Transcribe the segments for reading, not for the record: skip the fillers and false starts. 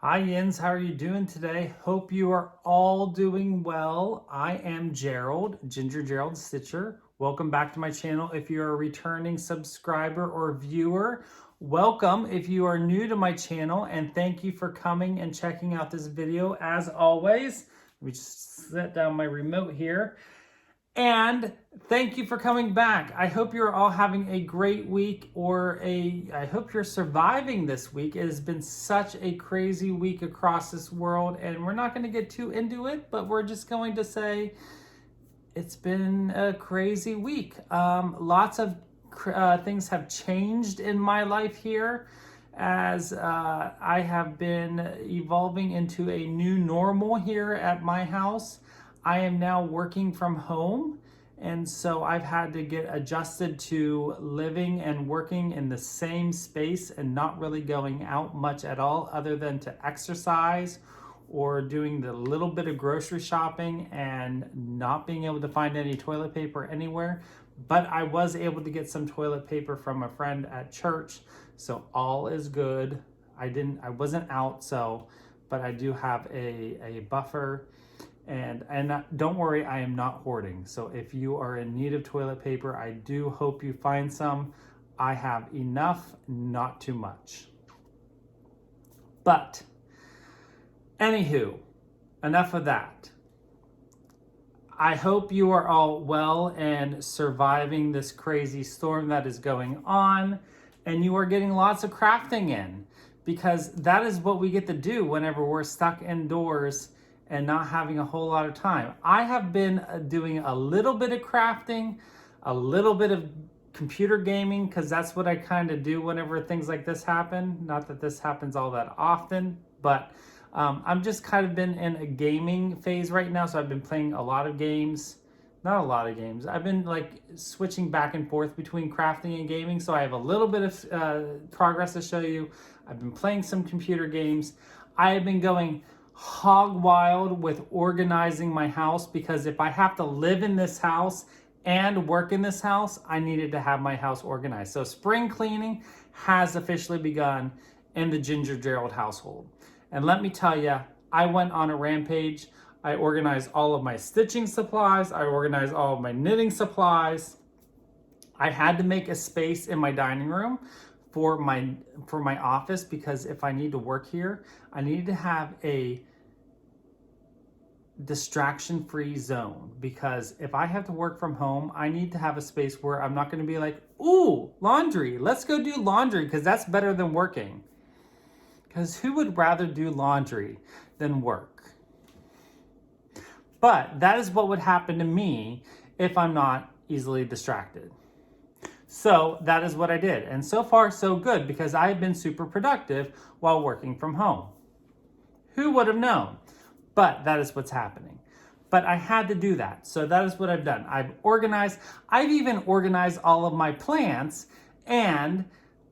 Hi Yins, how are you doing today? Hope you are all doing well. I am Gerald, Ginger Gerald Stitcher. Welcome back to my channel. If you're a returning subscriber or viewer, welcome. If you are new to my channel, and thank you for coming and checking out this video. As always, let me just set down my remote here. And thank you for coming back. I hope you're all having a great week, I hope you're surviving this week. It has been such a crazy week across this world, and we're not going to get too into it, but we're just going to say it's been a crazy week. Lots of things have changed in my life here as I have been evolving into a new normal here at my house. I am now working from home, and so I've had to get adjusted to living and working in the same space and not really going out much at all other than to exercise or doing the little bit of grocery shopping and not being able to find any toilet paper anywhere. But I was able to get some toilet paper from a friend at church, so all is good. I wasn't out, but I do have a buffer. And don't worry, I am not hoarding. So if you are in need of toilet paper, I do hope you find some. I have enough, not too much. But anywho, enough of that. I hope you are all well and surviving this crazy storm that is going on, and you are getting lots of crafting in, because that is what we get to do whenever we're stuck indoors and not having a whole lot of time. I have been doing a little bit of crafting, a little bit of computer gaming, because that's what I kind of do whenever things like this happen. Not that this happens all that often, but I'm just kind of been in a gaming phase right now. So I've been playing a lot of games. Not a lot of games. I've been like switching back and forth between crafting and gaming. So I have a little bit of progress to show you. I've been playing some computer games. I have been going hog wild with organizing my house, because if I have to live in this house and work in this house, I needed to have my house organized. So spring cleaning has officially begun in the Ginger Gerald household. And let me tell you, I went on a rampage. I organized all of my stitching supplies. I organized all of my knitting supplies. I had to make a space in my dining room for my office, because if I need to work here, I needed to have a distraction-free zone, because if I have to work from home, I need to have a space where I'm not going to be like, ooh, laundry, let's go do laundry, because that's better than working. Because who would rather do laundry than work? But that is what would happen to me if I'm not easily distracted. So that is what I did. And so far, so good, because I've been super productive while working from home. Who would have known? But that is what's happening. But I had to do that. So that is what I've done. I've even organized all of my plants and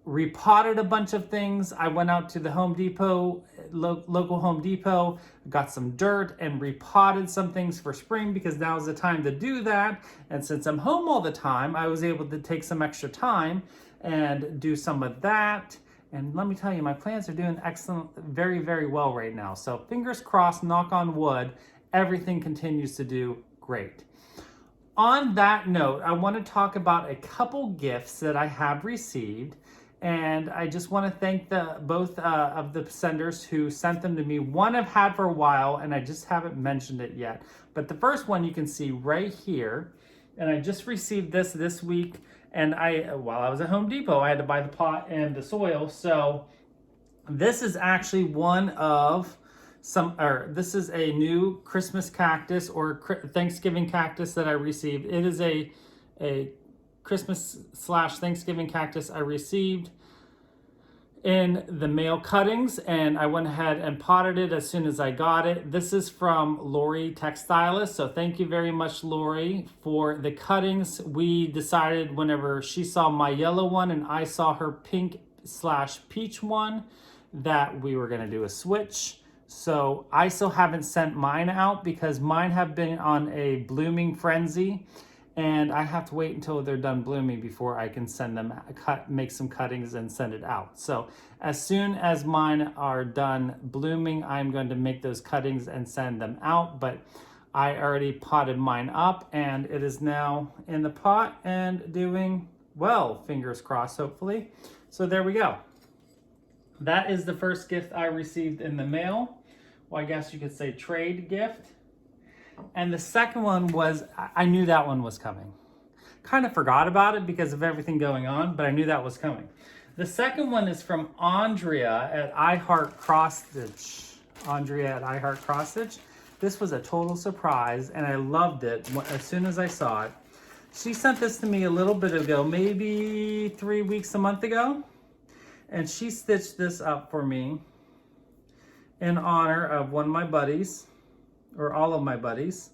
repotted a bunch of things. I went out to the Home Depot, local Home Depot, got some dirt and repotted some things for spring, because now is the time to do that. And since I'm home all the time, I was able to take some extra time and do some of that. And let me tell you, my plants are doing excellent, very, very well right now. So fingers crossed, knock on wood, everything continues to do great. On that note, I want to talk about a couple gifts that I have received. And I just want to thank both of the senders who sent them to me. One I've had for a while, and I just haven't mentioned it yet. But the first one you can see right here. And I just received this week. And while I was at Home Depot, I had to buy the pot and the soil. So this is actually this is a new Christmas cactus or Thanksgiving cactus that I received. It is a Christmas/Thanksgiving cactus I received in the mail cuttings, and I went ahead and potted it as soon as I got it. This is from Lori Textilist, so thank you very much, Lori, for the cuttings. We decided whenever she saw my yellow one and I saw her pink/peach one that we were going to do a switch. So I still haven't sent mine out, because mine have been on a blooming frenzy. and I have to wait until they're done blooming before I can send them, make some cuttings and send it out. So as soon as mine are done blooming, I'm going to make those cuttings and send them out. But I already potted mine up, and it is now in the pot and doing well, fingers crossed, hopefully. So there we go. That is the first gift I received in the mail. Well, I guess you could say trade gift. And the second one was, I knew that one was coming. Kind of forgot about it because of everything going on, but I knew that was coming. The second one is from Andrea at iHeart Cross Stitch. Andrea at iHeart Cross Stitch. This was a total surprise, and I loved it as soon as I saw it. She sent this to me a little bit ago, maybe 3 weeks, a month ago. And she stitched this up for me in honor of one of my buddies, or all of my buddies.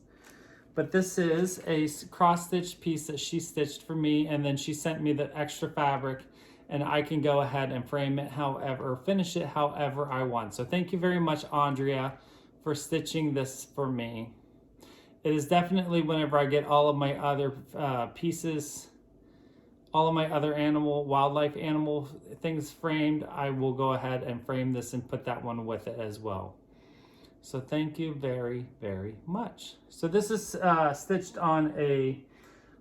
But this is a cross-stitch piece that she stitched for me, and then she sent me the extra fabric, and I can go ahead and frame it however, or finish it however I want. So thank you very much, Andrea, for stitching this for me. It is definitely, whenever I get all of my other pieces, all of my other wildlife animal things framed, I will go ahead and frame this and put that one with it as well. So thank you very, very much. So this is stitched on a,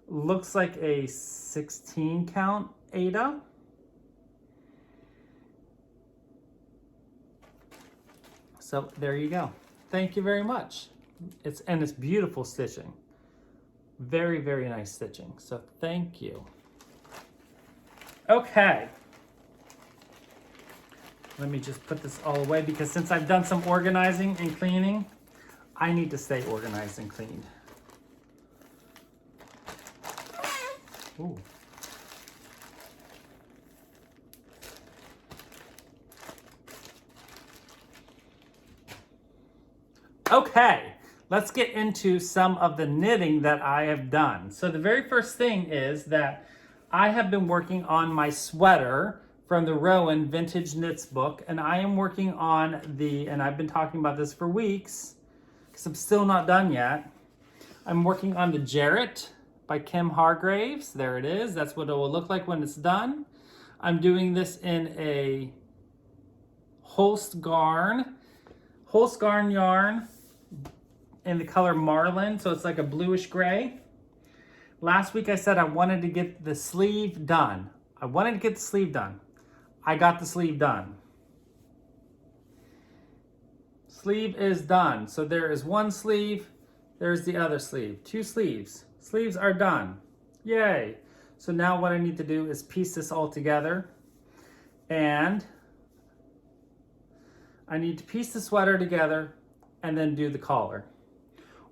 looks like a 16 count Aida. So there you go. Thank you very much. It's beautiful stitching. Very, very nice stitching. So thank you. Okay. Let me just put this all away, because since I've done some organizing and cleaning, I need to stay organized and cleaned. Ooh. Okay, let's get into some of the knitting that I have done. So the very first thing is that I have been working on my sweater from the Rowan Vintage Knits book, and I am working on and I've been talking about this for weeks, because I'm still not done yet. I'm working on the Jarrett by Kim Hargraves. There it is. That's what it will look like when it's done. I'm doing this in a Holst garn yarn in the color Marlin, so it's like a bluish gray. Last week I said I wanted to get the sleeve done. I got the sleeve done. Sleeve is done. So there is one sleeve, there's the other sleeve. 2 sleeves. Sleeves are done. Yay. So now what I need to do is piece this all together, and I need to piece the sweater together and then do the collar.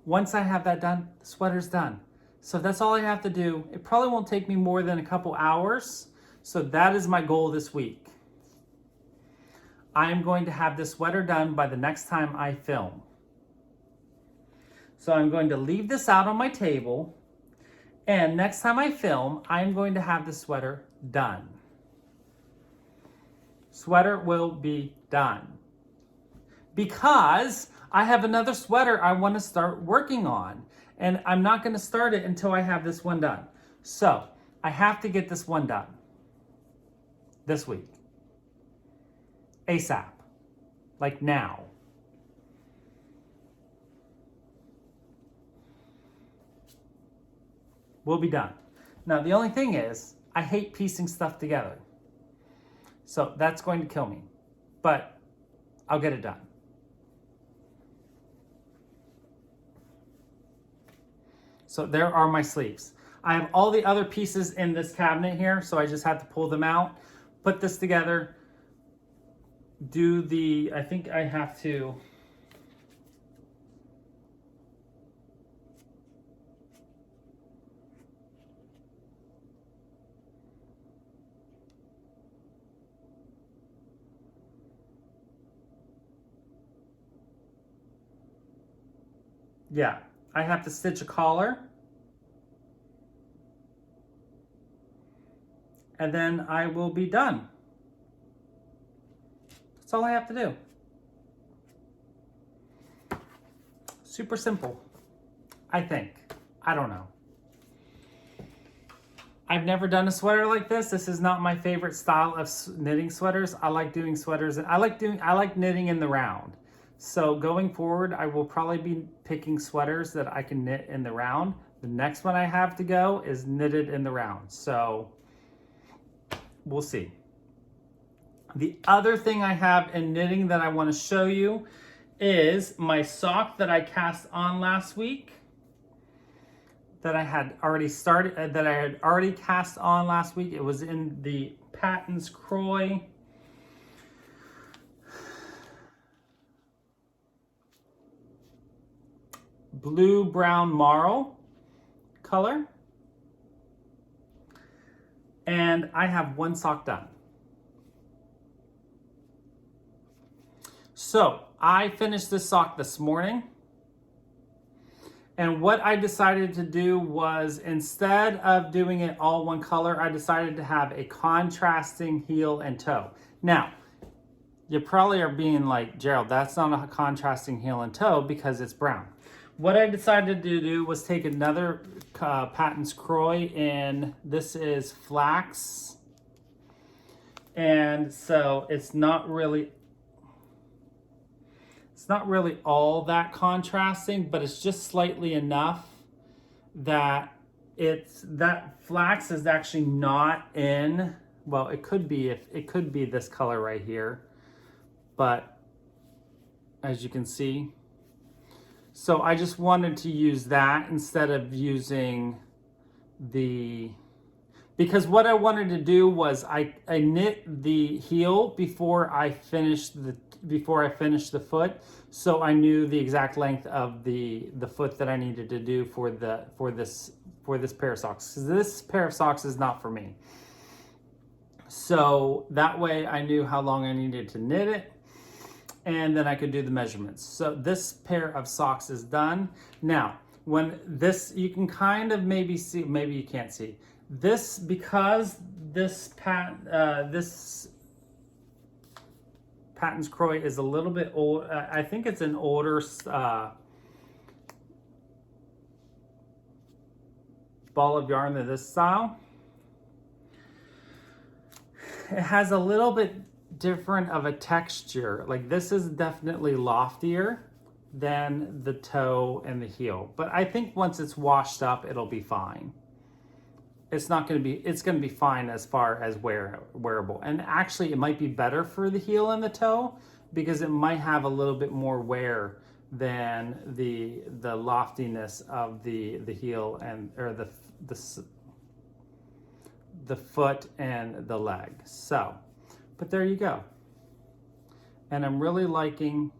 Once I have that done, the sweater's done. So that's all I have to do. It probably won't take me more than a couple hours. So that is my goal this week. I am going to have this sweater done by the next time I film. So I'm going to leave this out on my table, and next time I film, I'm going to have the sweater done. Sweater will be done. Because I have another sweater I want to start working on, and I'm not going to start it until I have this one done. So I have to get this one done this week. ASAP. Like now. We'll be done. Now the only thing is, I hate piecing stuff together. So that's going to kill me. But I'll get it done. So there are my sleeves. I have all the other pieces in this cabinet here, so I just have to pull them out, put this together, I think I have to, yeah, I have to stitch a collar, and then I will be done. That's all I have to do. Super simple, I think. I don't know. I've never done a sweater like this. This is not my favorite style of knitting sweaters. I like doing sweaters, and I like knitting in the round. So going forward, I will probably be picking sweaters that I can knit in the round. The next one I have to go is knitted in the round. So we'll see. The other thing I have in knitting that I want to show you is my sock that I cast on last week, that I had already cast on last week. It was in the Patton's Croy blue brown marl color, and I have one sock done. So I finished this sock this morning, and what I decided to do was, instead of doing it all one color, I decided to have a contrasting heel and toe. Now, you probably are being like, Gerald, that's not a contrasting heel and toe because it's brown. What I decided to do was take another Patton's Croy, and this is flax. And so it's not really all that contrasting, but it's just slightly enough that that flax is actually not in, well, it could be this color right here, but as you can see. So I just wanted to use that instead of using because what I wanted to do was I knit the heel before I finished the foot, so I knew the exact length of the foot that I needed to do for this pair of socks, because this pair of socks is not for me. So that way I knew how long I needed to knit it, and then I could do the measurements. So this pair of socks is done. Now, when this, you can kind of maybe see, maybe you can't see this, because this Patton's Croy is a little bit old. I think it's an older ball of yarn than this style. It has a little bit different of a texture. Like, this is definitely loftier than the toe and the heel, but I think once it's washed up, it'll be fine. It's going to be fine as far as wearable. And actually, it might be better for the heel and the toe because it might have a little bit more wear than the loftiness of the heel and the foot and the leg. So, but there you go. And I'm really liking,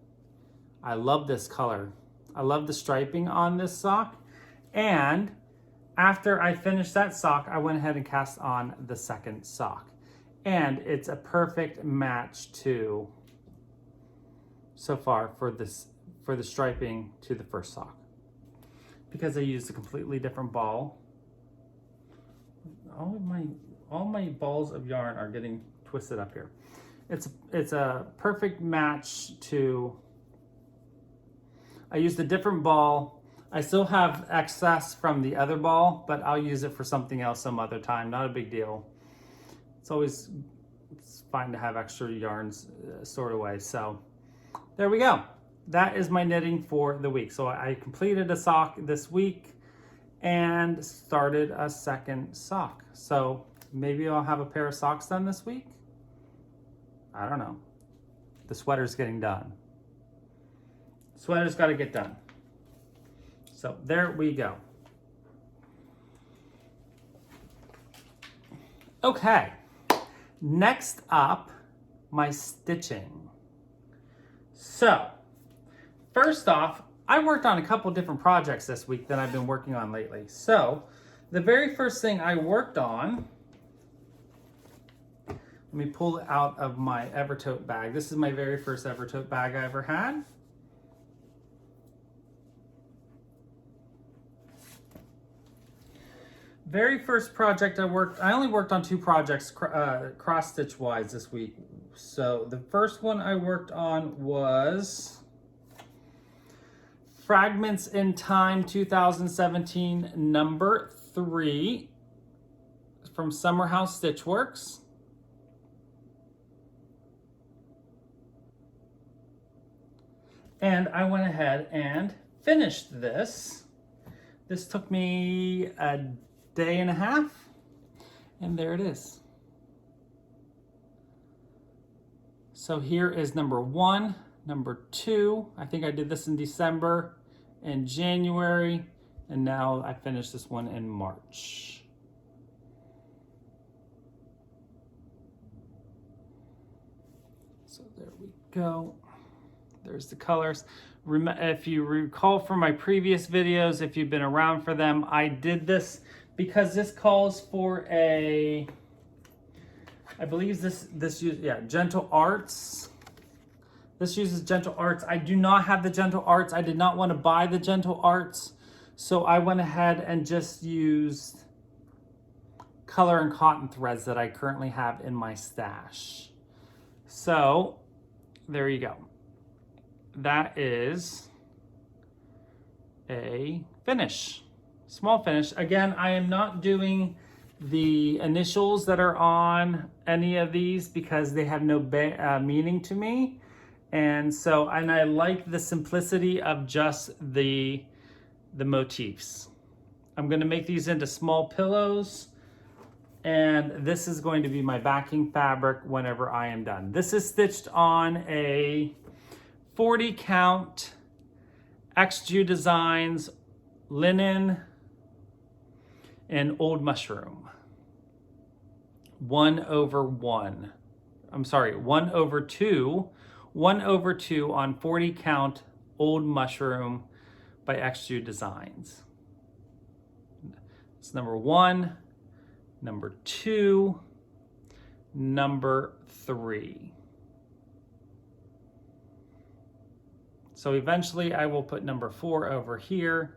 I love this color. I love the striping on this sock. And after I finished that sock, I went ahead and cast on the second sock. And it's a perfect match to, so far, for the striping to the first sock. Because I used a completely different ball. All my balls of yarn are getting twisted up here. It's a perfect match to, I used a different ball. I still have excess from the other ball, but I'll use it for something else some other time. Not a big deal. It's fine to have extra yarns stored away. So there we go. That is my knitting for the week. So I completed a sock this week and started a second sock. So maybe I'll have a pair of socks done this week. I don't know. The sweater's getting done. Sweater's got to get done. So there we go. Okay, next up, my stitching. So first off, I worked on a couple different projects this week that I've been working on lately. So the very first thing I worked on, let me pull it out of my Evertote bag. This is my very first Evertote bag I ever had. Very first project I only worked on 2 projects cross stitch wise this week. So the first one I worked on was Fragments in Time 2017 number 3 from Summer House Stitchworks. And I went ahead and finished this. This took me a day and a half, and there it is. So here is number 1, number 2. I think I did this in December and January, and now I finished this one in March. So there we go. There's the colors. If you recall from my previous videos, if you've been around for them, I did this because this calls for a, I believe Gentle Arts. This uses Gentle Arts. I do not have the Gentle Arts. I did not want to buy the Gentle Arts, so I went ahead and just used color and cotton threads that I currently have in my stash. So there you go. That is a finish, small finish. Again, I am not doing the initials that are on any of these because they have no meaning to me. And so, and I like the simplicity of just the motifs. I'm gonna make these into small pillows, and this is going to be my backing fabric whenever I am done. This is stitched on a 40 count XG Designs linen and old mushroom. 1/1. I'm sorry, 1/2. 1/2 on 40 count old mushroom by XG Designs. It's number 1, number 2, number 3. So eventually I will put number 4 over here.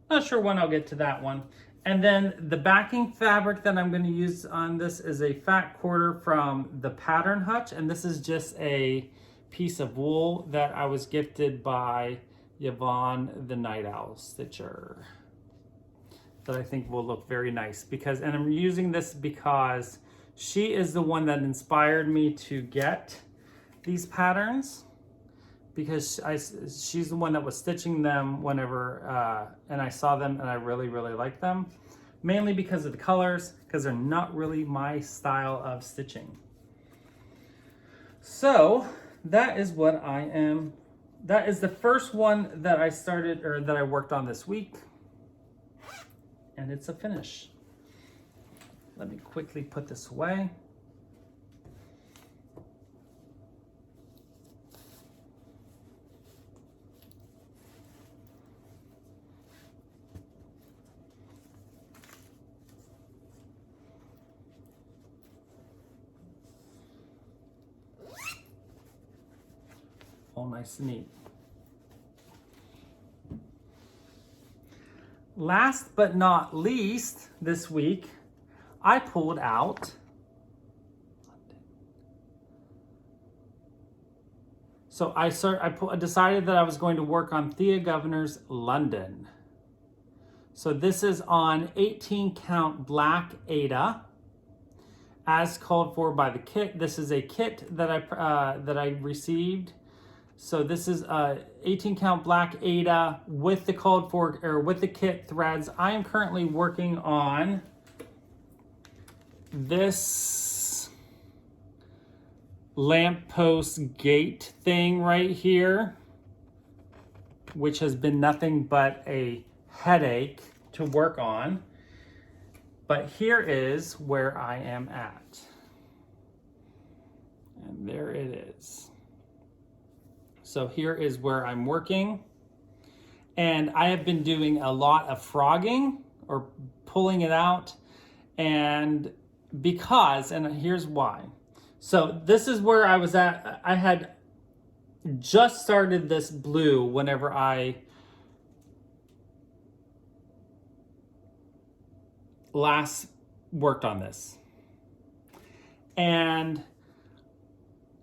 Not sure when I'll get to that one. And then the backing fabric that I'm going to use on this is a fat quarter from the Pattern Hutch. And this is just a piece of wool that I was gifted by Yvonne the Night Owl Stitcher. That I think will look very nice because, and I'm using this because she is the one that inspired me to get these patterns, because she's the one that was stitching them whenever, and I saw them and I really, really like them. Mainly because of the colors, because they're not really my style of stitching. So that is what I am, that is the first one that I started, or that I worked on this week. And it's a finish. Let me quickly put this away. All nice and neat. Last but not least, this week, I pulled out so I decided that I was going to work on Thea Governor's London. So this is on 18 count black Aida, as called for by the kit. This is a kit that I received. So this is 18 count black Aida with the called for, or with the kit threads. I am currently working on this lamppost gate thing right here, which has been nothing but a headache to work on. But here is where I am at. And there it is. So here is where I'm working. And I have been doing a lot of frogging or pulling it out. And because, and here's why. So this is where I was at. I had just started this blue whenever I last worked on this. And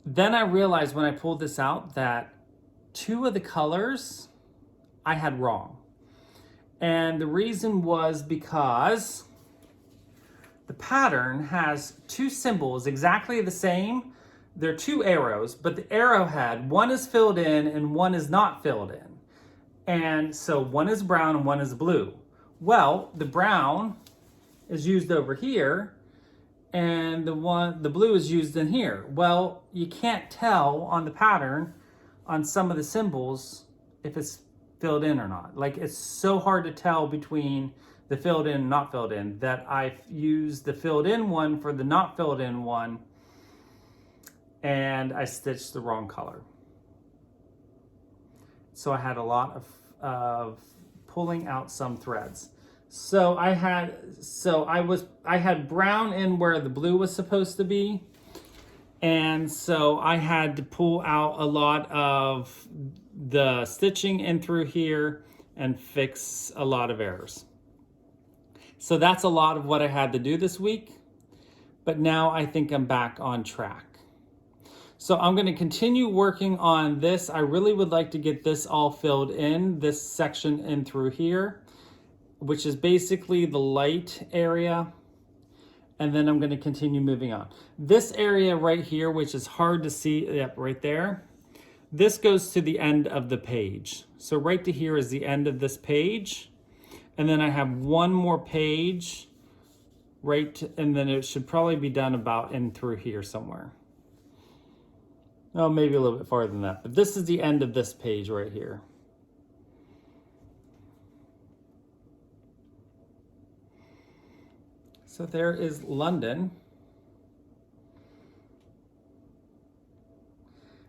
then I realized when I pulled this out that 2 of the colors I had wrong. And the reason was because the pattern has two symbols exactly the same. They're two arrows, but the arrowhead, one is filled in and one is not filled in. And so one is brown and one is blue. Well, the brown is used over here and the blue is used in here. Well, you can't tell on the pattern on some of the symbols if it's filled in or not. Like, it's so hard to tell between the filled in and not filled in that I've used the filled in one for the not filled in one, and I stitched the wrong color. So I had a lot of pulling out some threads. So I had brown in where the blue was supposed to be. And so I had to pull out a lot of the stitching in through here and fix a lot of errors. So that's a lot of what I had to do this week, but now I think I'm back on track. So I'm going to continue working on this. I really would like to get this all filled in, this section in through here, which is basically the light area. And then I'm going to continue moving on. This area right here, which is hard to see, yep, right there, this goes to the end of the page. So right to here is the end of this page. And then I have one more page, and then it should probably be done about in through here somewhere. Oh, maybe a little bit farther than that, but this is the end of this page right here. So there is London.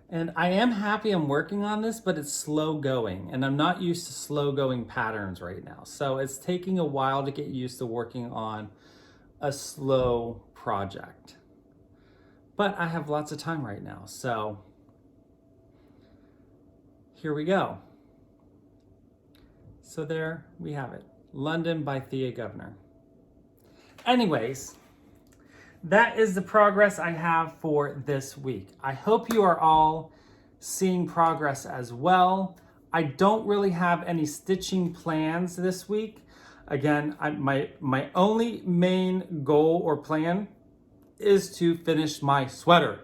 And I am happy I'm working on this, but it's slow going, and I'm not used to slow going patterns right now. So it's taking a while to get used to working on a slow project. But I have lots of time right now, so here we go. So there we have it. London by Thea Governor. Anyways, that is the progress I have for this week. I hope you are all seeing progress as well. I don't really have any stitching plans this week. Again, my only main goal or plan is to finish my sweater.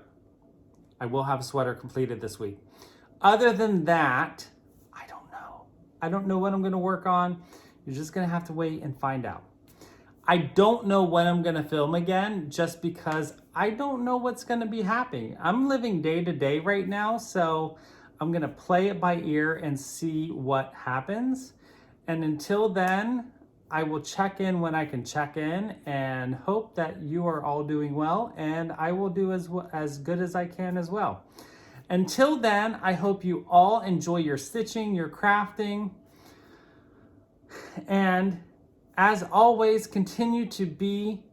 I will have a sweater completed this week. Other than that, I don't know. I don't know what I'm going to work on. You're just going to have to wait and find out. I don't know when I'm going to film again, just because I don't know what's going to be happening. I'm living day to day right now, so I'm going to play it by ear and see what happens. And until then, I will check in when I can check in and hope that you are all doing well, and I will do as good as I can as well. Until then, I hope you all enjoy your stitching, your crafting, and as always, continue to be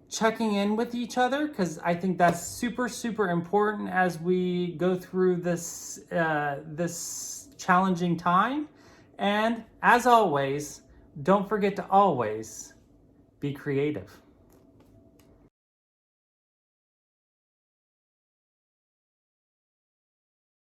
checking in with each other, because I think that's super, super important as we go through this, this challenging time. And as always, don't forget to always be creative.